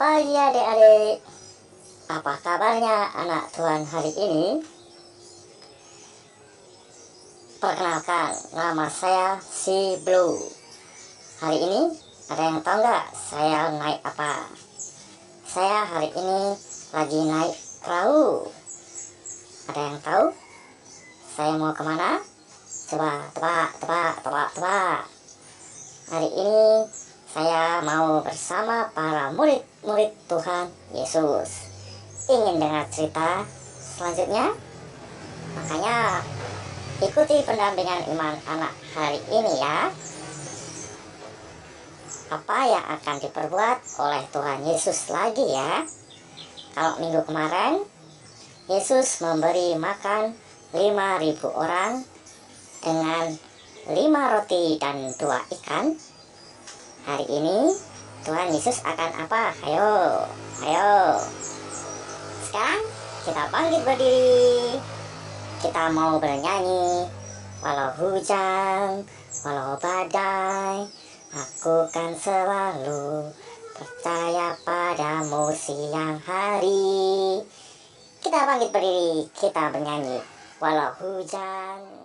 Pagi adik-adik, apa kabarnya anak Tuhan hari ini? Perkenalkan, nama saya si Blue. Hari ini ada yang tahu nggak saya naik apa? Saya hari ini lagi naik perahu. Ada yang tahu? Saya mau kemana? Coba tebak. Hari ini saya mau bersama para murid-murid Tuhan Yesus. Ingin dengar cerita selanjutnya? Makanya ikuti pendampingan iman anak hari ini ya. Apa yang akan diperbuat oleh Tuhan Yesus lagi ya? Kalau minggu kemarin Yesus memberi makan 5.000 orang dengan 5 roti dan 2 ikan. Hari ini Tuhan Yesus akan apa? Ayo. Sekarang kita bangkit berdiri. Kita mau bernyanyi. Walau hujan, walau badai, aku kan selalu percaya padamu siang hari. Kita bangkit berdiri, kita bernyanyi. Walau hujan.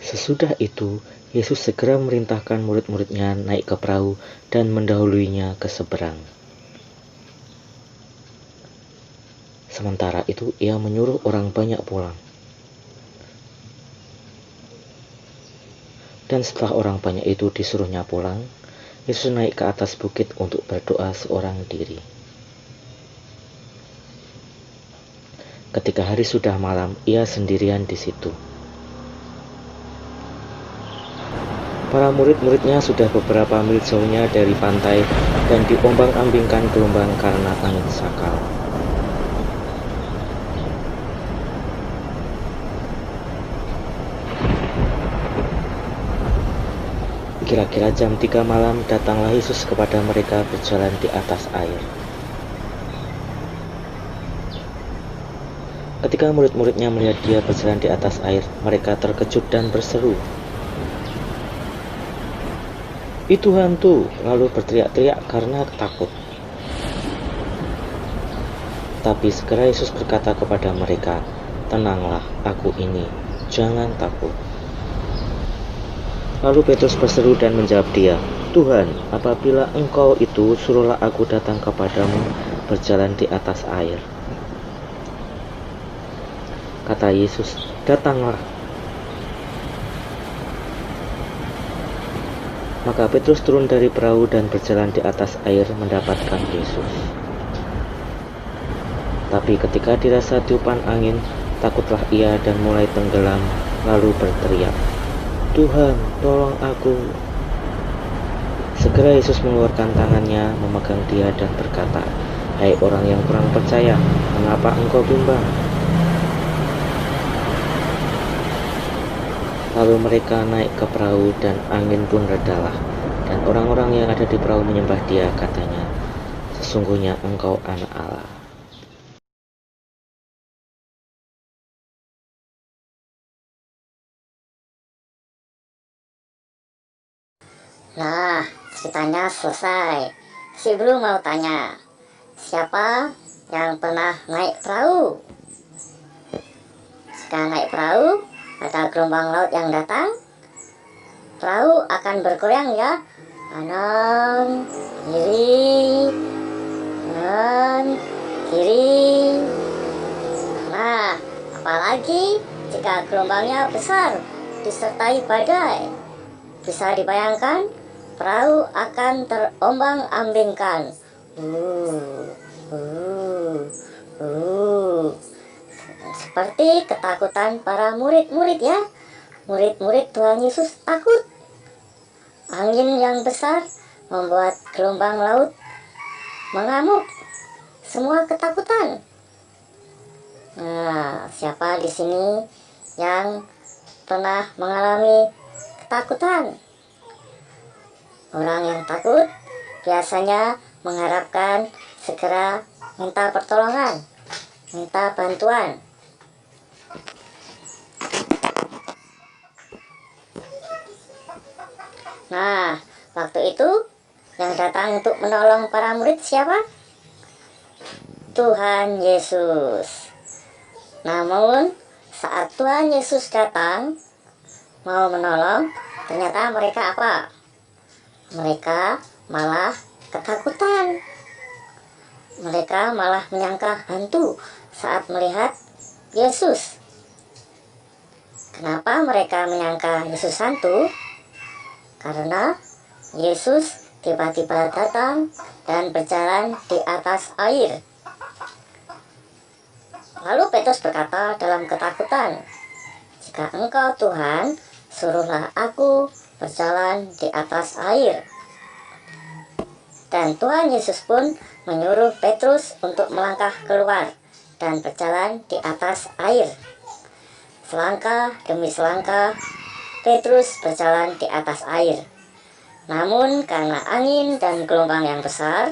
Sesudah itu, Yesus segera memerintahkan murid-muridnya naik ke perahu dan mendahuluinya ke seberang. Sementara itu, ia menyuruh orang banyak pulang. Dan setelah orang banyak itu disuruhnya pulang, Yesus naik ke atas bukit untuk berdoa seorang diri. Ketika hari sudah malam, ia sendirian di situ. Para murid-muridnya sudah beberapa mil jauhnya dari pantai dan diombang-ambingkan gelombang karena angin sakal. Kira-kira jam 3 malam datanglah Yesus kepada mereka berjalan di atas air. Ketika murid-muridnya melihat dia berjalan di atas air, mereka terkejut dan berseru, "Itu hantu!" lalu berteriak-teriak karena takut. Tapi segera Yesus berkata kepada mereka, "Tenanglah, aku ini, jangan takut." Lalu Petrus berseru dan menjawab dia, "Tuhan, apabila Engkau itu, suruhlah aku datang kepadamu berjalan di atas air." Kata Yesus, "Datanglah." Maka Petrus turun dari perahu dan berjalan di atas air mendapatkan Yesus. Tapi ketika dirasa tiupan angin, takutlah ia dan mulai tenggelam, lalu berteriak, "Tuhan, tolong aku." Segera Yesus mengeluarkan tangannya, memegang dia dan berkata, "Hai orang yang kurang percaya, mengapa engkau bimbang?" Lalu mereka naik ke perahu dan angin pun redalah. Dan orang-orang yang ada di perahu menyembah dia, katanya, "Sesungguhnya engkau anak Allah." Nah, ceritanya selesai. Si Blue mau tanya, siapa yang pernah naik perahu? Jika naik perahu, ada gelombang laut yang datang, perahu akan bergoyang ya, kanan, kiri, kanan, kiri. Nah, apalagi jika gelombangnya besar disertai badai. Bisa dibayangkan, perahu akan terombang-ambingkan. Seperti ketakutan para murid-murid ya. Murid-murid Tuhan Yesus takut. Angin yang besar membuat gelombang laut mengamuk. Semua ketakutan. Nah, siapa di sini yang pernah mengalami ketakutan? Orang yang takut biasanya mengharapkan segera minta pertolongan, minta bantuan. Nah, waktu itu yang datang untuk menolong para murid siapa? Tuhan Yesus. Namun, saat Tuhan Yesus datang mau menolong, ternyata mereka apa? Mereka malah ketakutan. Mereka malah menyangka hantu saat melihat Yesus. Kenapa mereka menyangka Yesus hantu? Karena Yesus tiba-tiba datang dan berjalan di atas air. Lalu Petrus berkata dalam ketakutan, "Jika Engkau Tuhan, suruhlah aku berjalan di atas air." Dan Tuhan Yesus pun menyuruh Petrus untuk melangkah keluar dan berjalan di atas air. Selangkah demi selangkah, Petrus berjalan di atas air. Namun karena angin dan gelombang yang besar,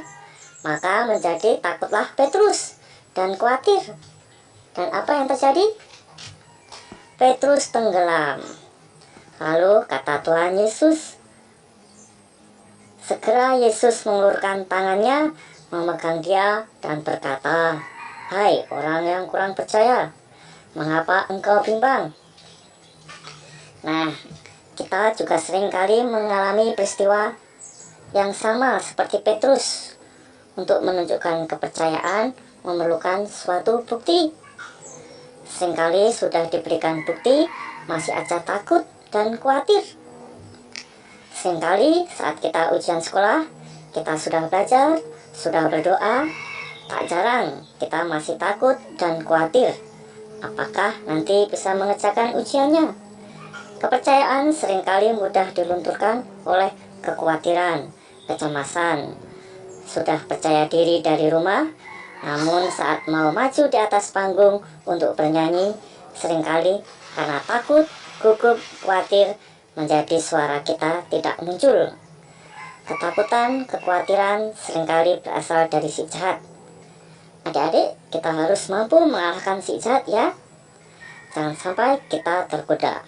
maka menjadi takutlah Petrus dan khawatir. Dan apa yang terjadi? Petrus tenggelam. Lalu kata Tuhan Yesus, segera Yesus mengulurkan tangannya, memegang dia dan berkata, "Hai orang yang kurang percaya, mengapa engkau bimbang?" Nah, kita juga sering kali mengalami peristiwa yang sama seperti Petrus. Untuk menunjukkan kepercayaan memerlukan suatu bukti. Seringkali sudah diberikan bukti, masih aja takut dan khawatir. Seringkali saat kita ujian sekolah, kita sudah belajar, sudah berdoa, tak jarang kita masih takut dan khawatir. Apakah nanti bisa mengerjakan ujiannya? Kepercayaan seringkali mudah dilunturkan oleh kekhawatiran, kecemasan. Sudah percaya diri dari rumah, namun saat mau maju di atas panggung untuk bernyanyi, seringkali karena takut, gugup, khawatir, menjadi suara kita tidak muncul. Ketakutan, kekhawatiran seringkali berasal dari si jahat. Adik-adik, kita harus mampu mengalahkan si jahat ya. Jangan sampai kita tergoda.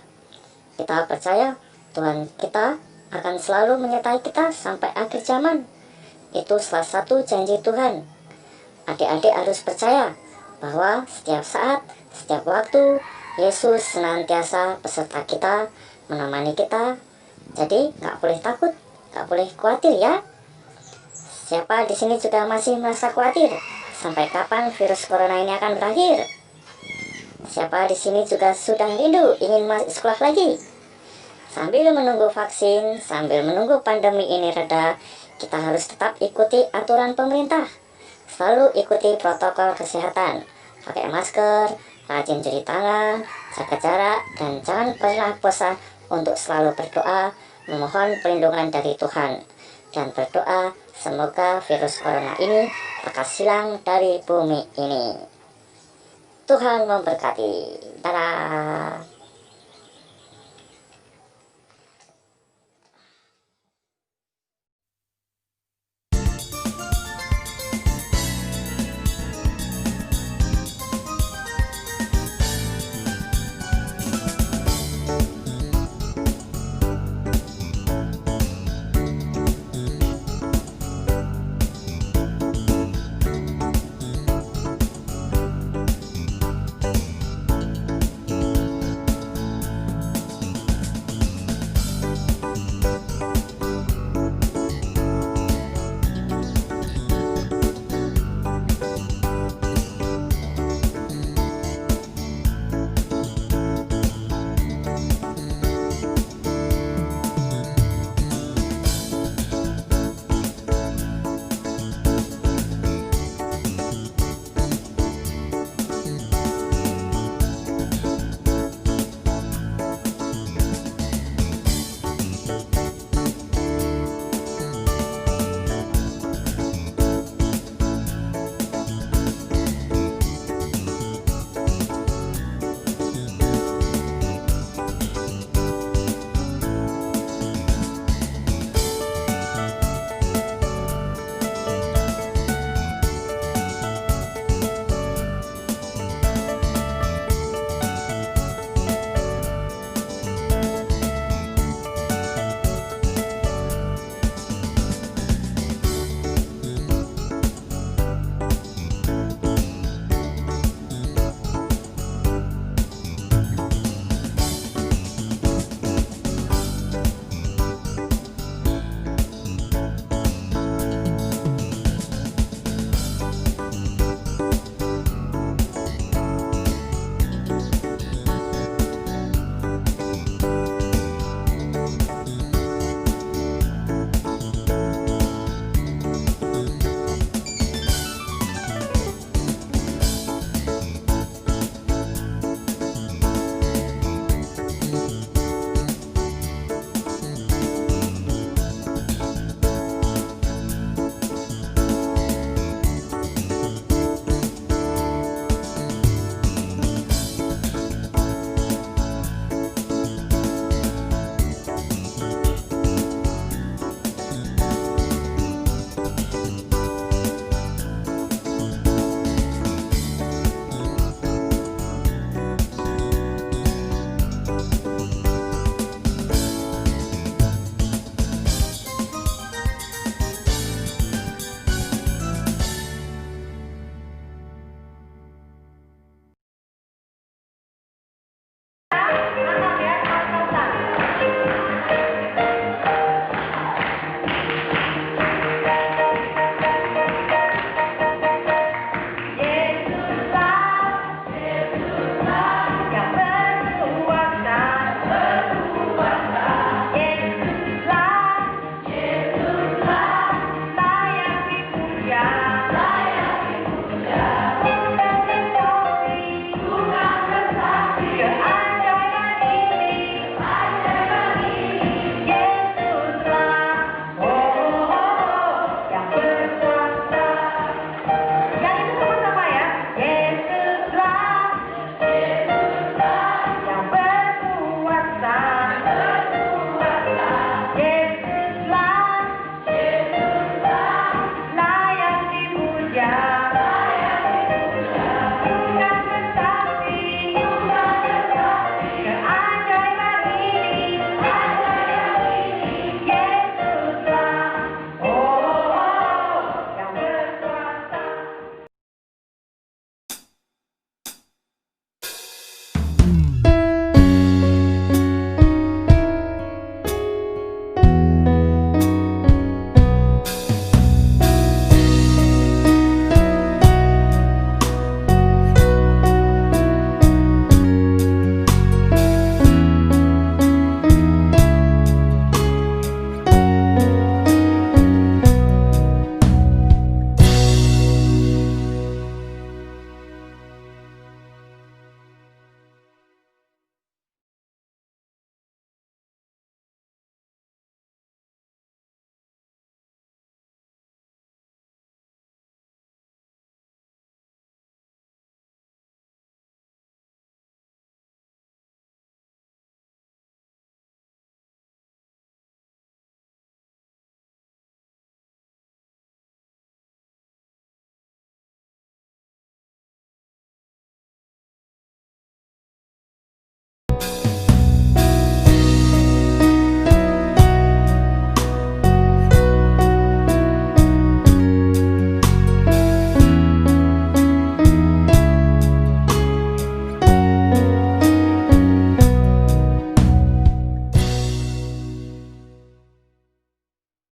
Kita percaya Tuhan kita akan selalu menyertai kita sampai akhir zaman. Itu salah satu janji Tuhan. Adik-adik harus percaya bahwa setiap saat, setiap waktu, Yesus senantiasa beserta kita, menemani kita. Jadi gak boleh takut, gak boleh khawatir ya. Siapa di sini juga masih merasa khawatir? Sampai kapan virus corona ini akan berakhir? Siapa di sini juga sudah rindu ingin masuk sekolah lagi? Sambil menunggu vaksin, sambil menunggu pandemi ini reda, kita harus tetap ikuti aturan pemerintah. Selalu ikuti protokol kesehatan. Pakai masker, rajin cuci tangan, jaga jarak, dan jangan pernah bosan untuk selalu berdoa, memohon perlindungan dari Tuhan. Dan berdoa semoga virus corona ini lekas hilang dari bumi ini. Tuhan memberkati. Dadah.